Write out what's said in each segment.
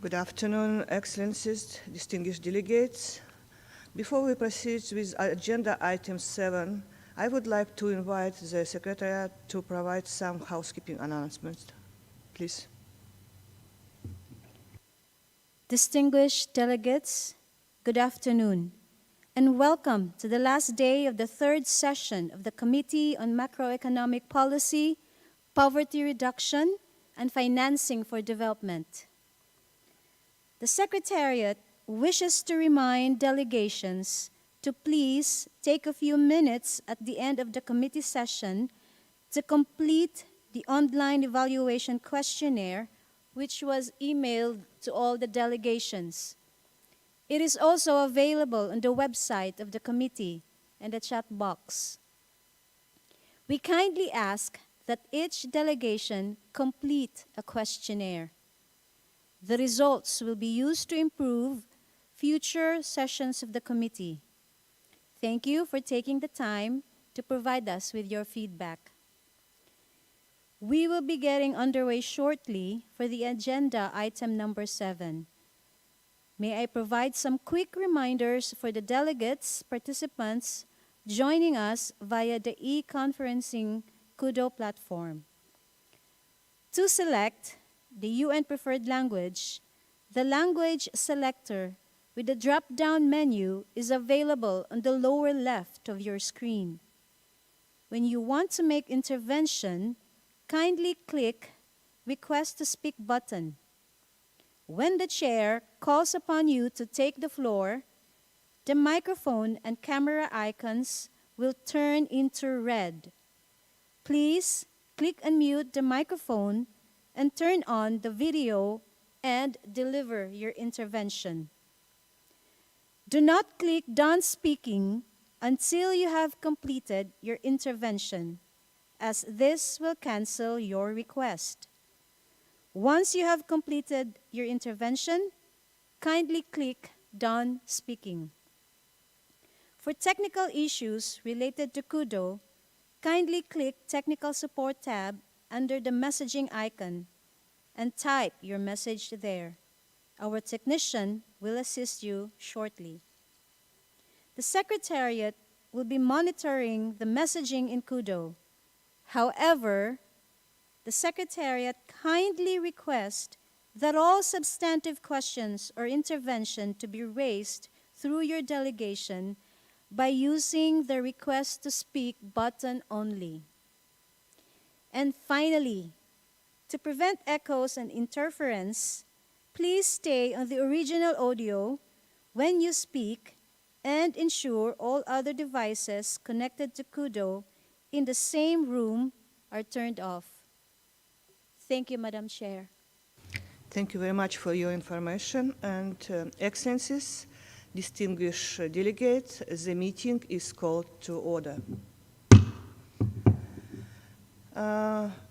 Good afternoon, Excellencies, distinguished delegates. Before we proceed with agenda item 7, I would like to invite the Secretariat to provide some housekeeping announcements. Please. Distinguished delegates, good afternoon, and welcome to the last day of the third session of the Committee on Macroeconomic Policy, Poverty Reduction, and Financing for Development. The Secretariat wishes to remind delegations to please take a few minutes at the end of the committee session to complete the online evaluation questionnaire which was emailed to all the delegations. It is also available on the website of the committee and the chat box. We kindly ask that each delegation complete a questionnaire. The results will be used to improve future sessions of the committee. Thank you for taking the time to provide us with your feedback. We will be getting underway shortly for the agenda item number 7. May I provide some quick reminders for the delegates, participants joining us via the e-conferencing Kudo platform. To select the UN preferred language, the language selector with the drop-down menu is available on the lower left of your screen. When you want to make intervention, kindly click Request to Speak button. When the chair calls upon you to take the floor, the microphone and camera icons will turn into red. Please click unmute the microphone and turn on the video and deliver your intervention. Do not click Done Speaking until you have completed your intervention, as this will cancel your request. Once you have completed your intervention, kindly click Done Speaking. For technical issues related to Kudo, kindly click Technical Support tab under the messaging icon and type your message there. Our technician will assist you shortly. The Secretariat will be monitoring the messaging in Kudo. However, the Secretariat kindly requests that all substantive questions or intervention to be raised through your delegation by using the Request to Speak button only. And finally, to prevent echoes and interference, please stay on the original audio when you speak and ensure all other devices connected to Kudo in the same room are turned off. Thank you, Madam Chair. Thank you very much for your information. And Excellencies, distinguished delegates, the meeting is called to order.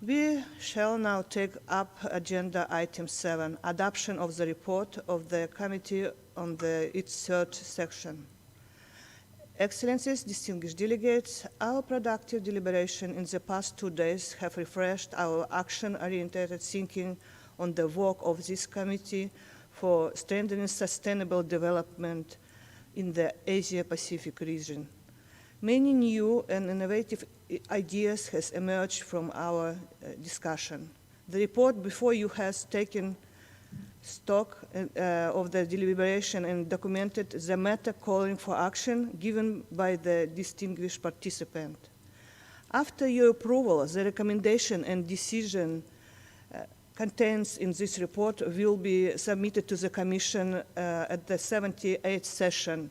We shall now take up agenda item 7, adoption of the report of the committee on its third section. Excellencies, distinguished delegates, our productive deliberation in the past 2 days have refreshed our action-oriented thinking on the work of this committee for strengthening sustainable development in the Asia-Pacific region. Many new and innovative ideas has emerged from our discussion. The report before you has taken stock of the deliberation and documented the matter calling for action given by the distinguished participant. After your approval, the recommendation and decision contained in this report will be submitted to the Commission at the 78th session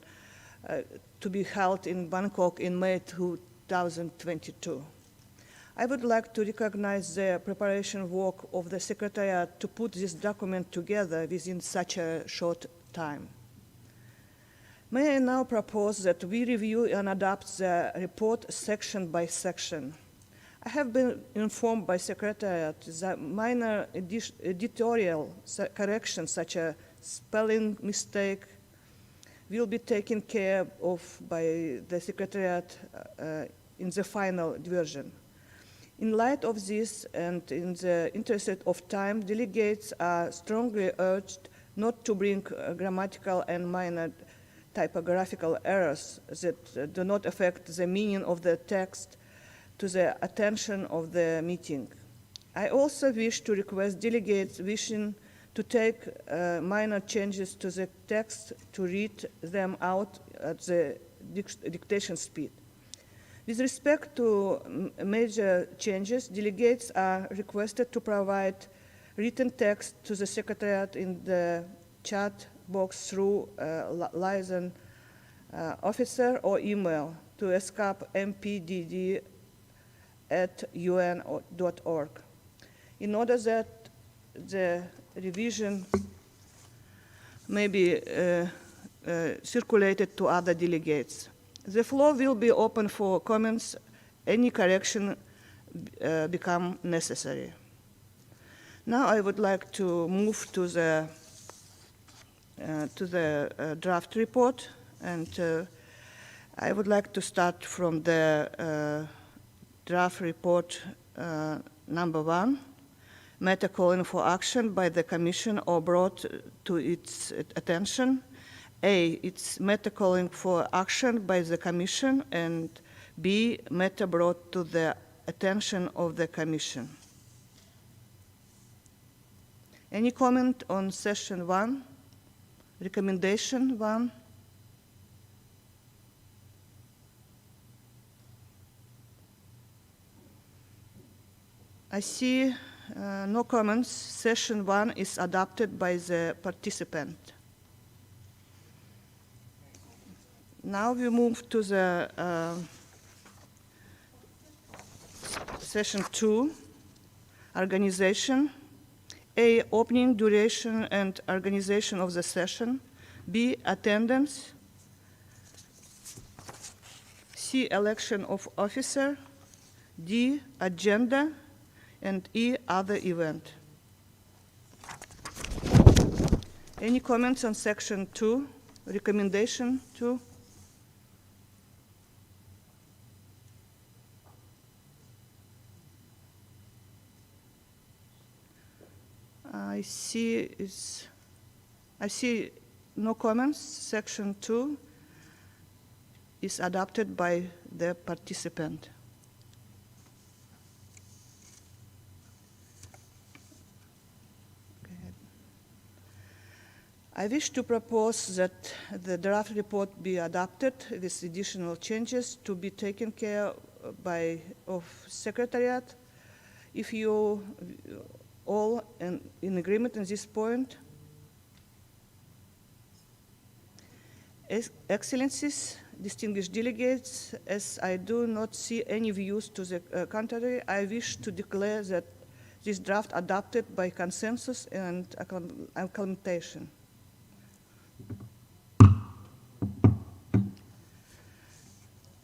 to be held in Bangkok in May 2022. I would like to recognize the preparation work of the Secretariat to put this document together within such a short time. May I now propose that we review and adopt the report section by section. I have been informed by Secretariat that minor editorial corrections such as spelling mistake will be taken care of by the Secretariat in the final version. In light of this and in the interest of time, delegates are strongly urged not to bring grammatical and minor typographical errors that do not affect the meaning of the text to the attention of the meeting. I also wish to request delegates wishing to take minor changes to the text to read them out at the dictation speed. With respect to major changes, delegates are requested to provide written text to the Secretariat in the chat box through liaison officer or email to ESCAP mpdd@un.org in order that the revision may be circulated to other delegates. The floor will be open for comments. Any correction become necessary. Now I would like to move to the draft report, and I would like to start from the draft report number 1, matter calling for action by the Commission or brought to its attention. A, it's matter calling for action by the Commission, and B, matter brought to the attention of the Commission. Any comment on session 1, recommendation 1? I see no comments. Session 1 is adopted by the participant. Now we move to the session 2, organization. A, opening, duration, and organization of the session. B, attendance. C, election of officer. D, agenda. And E, other event. Any comments on section 2, recommendation 2? I see no comments. Section 2 is adopted by the participant. I wish to propose that the draft report be adopted with additional changes to be taken care of Secretariat. If you all in agreement on this point. Excellencies, distinguished delegates, as I do not see any views to the contrary, I wish to declare that this draft adopted by consensus and acclamation.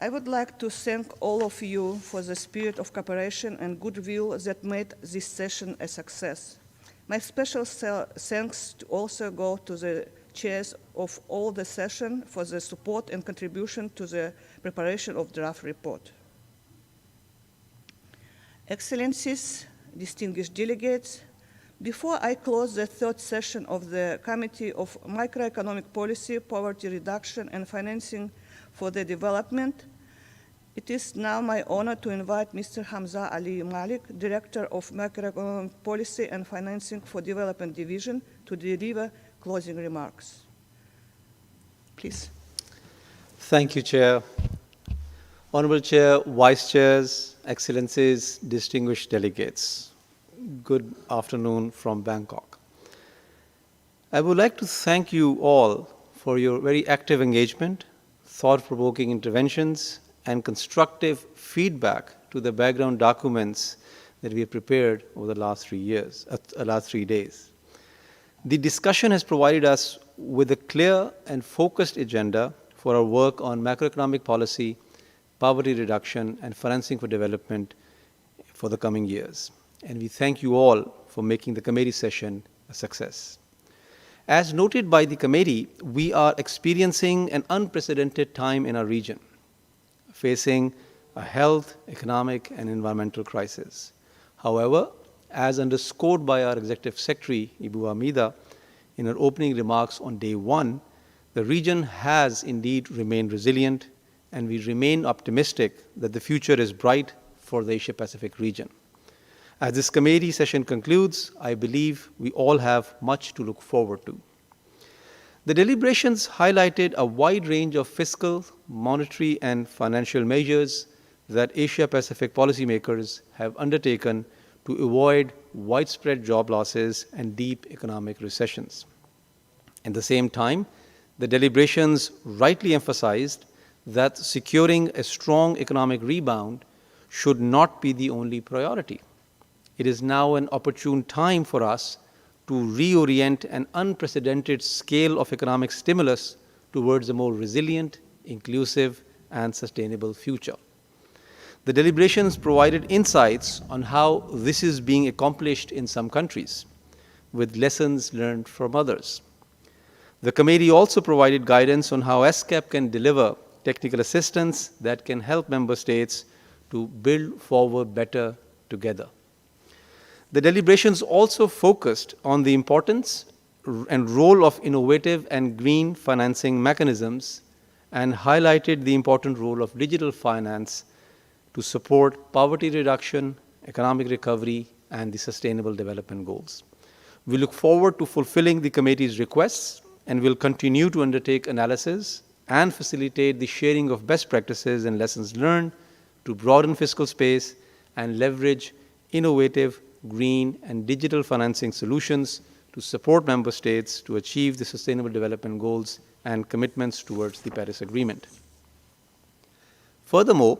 I would like to thank all of you for the spirit of cooperation and goodwill that made this session a success. My special thanks also go to the chairs of all the session for the support and contribution to the preparation of draft report. Excellencies, distinguished delegates, before I close the third session of the Committee of Macroeconomic Policy, Poverty Reduction and Financing for the Development, it is now my honor to invite Mr. Hamza Ali Malik, Director of Macroeconomic Policy and Financing for Development Division, to deliver closing remarks. Please. Thank you, Chair. Honorable Chair, Vice Chairs, Excellencies, distinguished delegates, good afternoon from Bangkok. I would like to thank you all for your very active engagement, thought-provoking interventions, and constructive feedback to the background documents that we have prepared over the last 3 days. The discussion has provided us with a clear and focused agenda for our work on macroeconomic policy, poverty reduction, and financing for development for the coming years. And we thank you all for making the committee session a success. As noted by the committee, we are experiencing an unprecedented time in our region, facing a health, economic, and environmental crisis. However, as underscored by our Executive Secretary, Ibu Hamida, in her opening remarks on day one, the region has indeed remained resilient, and we remain optimistic that the future is bright for the Asia-Pacific region. As this committee session concludes, I believe we all have much to look forward to. The deliberations highlighted a wide range of fiscal, monetary, and financial measures that Asia-Pacific policymakers have undertaken to avoid widespread job losses and deep economic recessions. At the same time, the deliberations rightly emphasized that securing a strong economic rebound should not be the only priority. It is now an opportune time for us to reorient an unprecedented scale of economic stimulus towards a more resilient, inclusive, and sustainable future. The deliberations provided insights on how this is being accomplished in some countries, with lessons learned from others. The committee also provided guidance on how ESCAP can deliver technical assistance that can help member states to build forward better together. The deliberations also focused on the importance and role of innovative and green financing mechanisms and highlighted the important role of digital finance to support poverty reduction, economic recovery, and the Sustainable Development Goals. We look forward to fulfilling the committee's requests and will continue to undertake analysis and facilitate the sharing of best practices and lessons learned to broaden fiscal space and leverage innovative, green, and digital financing solutions to support member states to achieve the Sustainable Development Goals and commitments towards the Paris Agreement. Furthermore,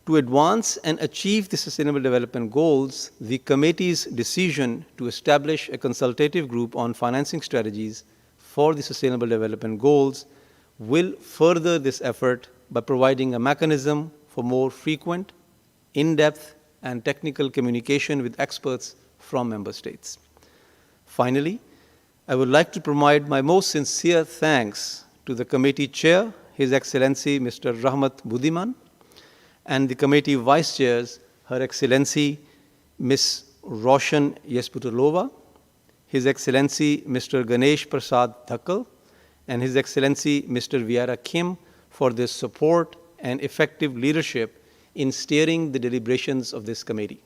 to advance and achieve the Sustainable Development Goals, the committee's decision to establish a consultative group on financing strategies for the Sustainable Development Goals will further this effort by providing a mechanism for more frequent, in-depth, and technical communication with experts from member states. Finally, I would like to provide my most sincere thanks to the committee chair, His Excellency Mr. Rahmat Budiman, and the committee vice chairs, Her Excellency Ms. Roshan Yesputulova, His Excellency Mr. Ganesh Prasad Thakkal, and His Excellency Mr. Viera Kim for their support and effective leadership in steering the deliberations of this committee.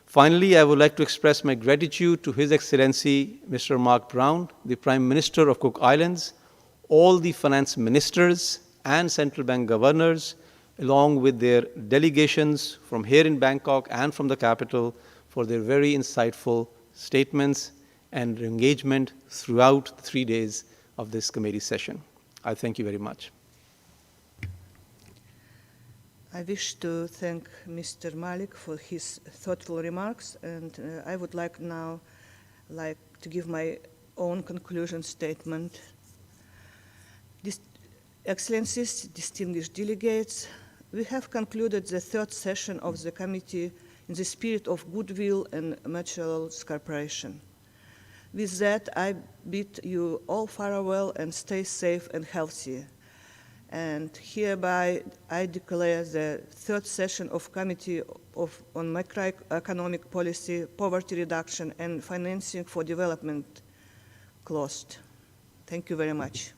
Finally, I would like to express my gratitude to His Excellency Mr. Mark Brown, the Prime Minister of Cook Islands, all the finance ministers and central bank governors, along with their delegations from here in Bangkok and from the capital, for their very insightful statements and engagement throughout the 3 days of this committee session. I thank you very much. I wish to thank Mr. Malik for his thoughtful remarks, and I would like now to give my own conclusion statement. Excellencies, distinguished delegates, we have concluded the third session of the committee in the spirit of goodwill and mutual cooperation. With that, I bid you all farewell and stay safe and healthy. And hereby, I declare the third session of Committee on Macroeconomic Policy, Poverty Reduction, and Financing for Development closed. Thank you very much.